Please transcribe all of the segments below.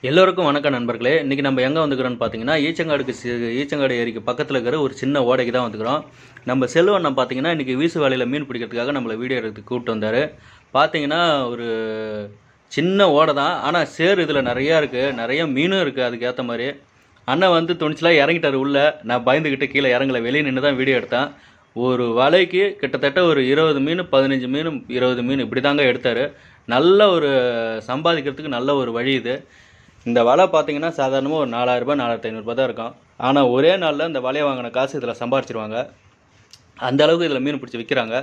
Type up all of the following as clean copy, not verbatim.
எல்லோருக்கும் வணக்கம் நண்பர்களே. இன்றைக்கி நம்ம எங்கே வந்துக்கிறோன்னு பார்த்தீங்கன்னா, ஈச்சங்காடு ஏரிக்கு பக்கத்தில் இருக்கிற ஒரு சின்ன ஓடைக்கு தான் வந்துக்கிறோம். நம்ம செல்வண்ணன் பார்த்தீங்கன்னா இன்றைக்கி வீசு வேலையில் மீன் பிடிக்கிறதுக்காக நம்மளை வீடியோ எடுத்து கூப்பிட்டு வந்தார். பார்த்தீங்கன்னா ஒரு சின்ன ஓடை தான், ஆனால் சேர் இதில் நிறையா இருக்குது, நிறைய மீனும் இருக்குது. அதுக்கேற்ற மாதிரி அண்ணன் வந்து துணிச்சலாக இறங்கிட்டார் உள்ளே. நான் பயந்துக்கிட்டு கீழே இறங்கலை, வெளியே நின்று தான் வீடியோ எடுத்தேன். ஒரு வலைக்கு கிட்டத்தட்ட ஒரு 20 மீன் 15 மீன் 20 மீன் இப்படி தாங்க எடுத்தார். நல்ல ஒரு சம்பாதிக்கிறதுக்கு நல்ல ஒரு வழி இது. இந்த வலை பார்த்தீங்கன்னா சாதாரணமாக ஒரு 4000 4500 தான் இருக்கும். ஆனால் ஒரே நாளில் இந்த வலையை வாங்கின காசு இதில் சம்பாரிச்சிருவாங்க. அந்த அளவுக்கு இதில் மீன் பிடிச்சி விற்கிறாங்க.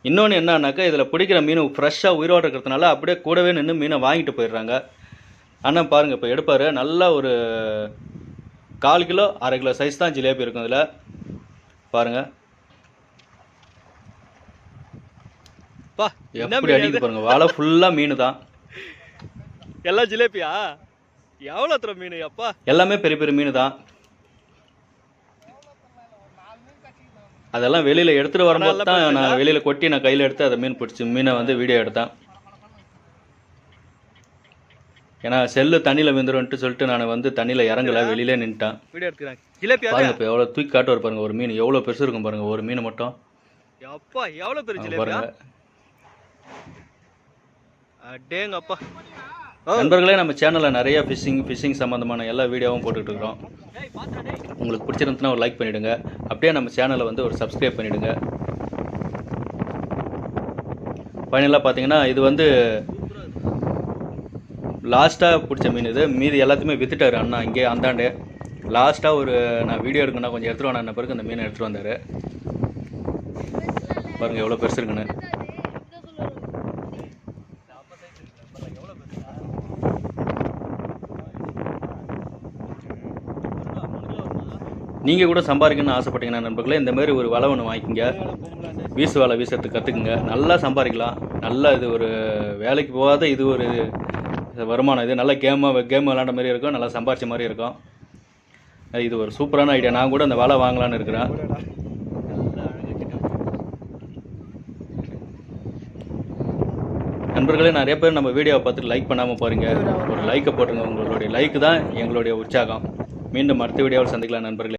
இன்னொன்று என்னன்னாக்கா, இதில் பிடிக்கிற மீன் ஃப்ரெஷ்ஷாக உயிரோடு இருக்கிறதுனால அப்படியே கூடவே நின்று மீனை வாங்கிட்டு போயிடுறாங்க. ஆனால் பாருங்கள், இப்போ எடுப்பார். நல்லா ஒரு 1/4 கிலோ 1/2 கிலோ சைஸ் தான் ஜிலேபி இருக்கும் இதில். பாருங்கள் எப்படி அடிக்குது பாருங்கள். வலை ஃபுல்லாக மீன் தான். எல்லாம் ஜிலேபியா? எவ்வளோ தர மீன் அப்பா? எல்லாமே பெரிய பெரிய மீன் தான். அதெல்லாம் வெளியில் எடுத்துகிட்டு வரும்போது தான் நான் வெளியில் கொட்டி நான் கையில் எடுத்து அதை மீனை வந்து வீடியோ எடுத்தேன். ஏன்னா செல்லு தண்ணியில் விழுந்துருன்ட்டு சொல்லிட்டு நான் வந்து தண்ணியில் இறங்கலை, வெளியிலே நின்ட்டேன். வீடியோ எடுக்கிறேன். ஜிலேபி பாருங்க, இப்போ எவ்வளோ தூக்கி காட்டுவார் பாருங்கள். ஒரு மீன் எவ்வளோ பெருசு இருக்கும் பாருங்கள், ஒரு மீன் மட்டும். அப்பா எவ்வளோ பெரிய ஜிலேபி பாருங்க. அடேங்கப்பா. நண்பர்களே, நம்ம சேனலில் நிறைய ஃபிஷிங் சம்மந்தமான எல்லா வீடியோவும் போட்டுக்கிட்டு இருக்கிறோம். உங்களுக்கு பிடிச்சிருந்துச்சுன்னா ஒரு லைக் பண்ணிவிடுங்க. அப்படியே நம்ம சேனலை வந்து ஒரு சப்ஸ்கிரைப் பண்ணிவிடுங்க. ஃபைனலாக பார்த்தீங்கன்னா இது வந்து லாஸ்ட்டாக பிடிச்ச மீன் இது. மீதி எல்லாத்தையுமே விற்றுட்டார் அண்ணா இங்கே அந்தாண்டே. லாஸ்ட்டாக ஒரு நான் வீடியோ எடுக்கணும்னா கொஞ்சம் எடுத்துகிட்டு வாங்க பிறகு அந்த மீனை எடுத்துகிட்டு வந்தார். பாருங்கள் எவ்வளோ பெருசு இருக்குன்னு. நீங்கள் கூட சம்பாதிக்கணும்னு ஆசைப்பட்டீங்கன்னா நண்பர்களே, இந்த மாதிரி ஒரு வலை ஒன்று வாங்கிக்கோங்க. வீசு வலை வீசுறதுக்கு கற்றுக்குங்க. நல்லா சம்பாதிக்கலாம். நல்லா இது ஒரு வேலைக்கு போகாத இது ஒரு வருமானம். இது நல்ல கேம் விளாண்ட மாதிரி இருக்கும், நல்லா சம்பாதிச்ச மாதிரி இருக்கும். இது ஒரு சூப்பரான ஐடியா. நான் கூட அந்த வலை வாங்கலான்னு இருக்கிறேன். நண்பர்களே, நிறைய பேர் நம்ம வீடியோவை பார்த்துட்டு லைக் பண்ணாமல் போகிறீங்க. ஒரு லைக்கை போட்டுருங்க. உங்களுடைய லைக் தான் எங்களுடைய உற்சாகம். மீண்டும் அடுத்த வீடியோவில் சந்திக்கலாம் நண்பர்களே.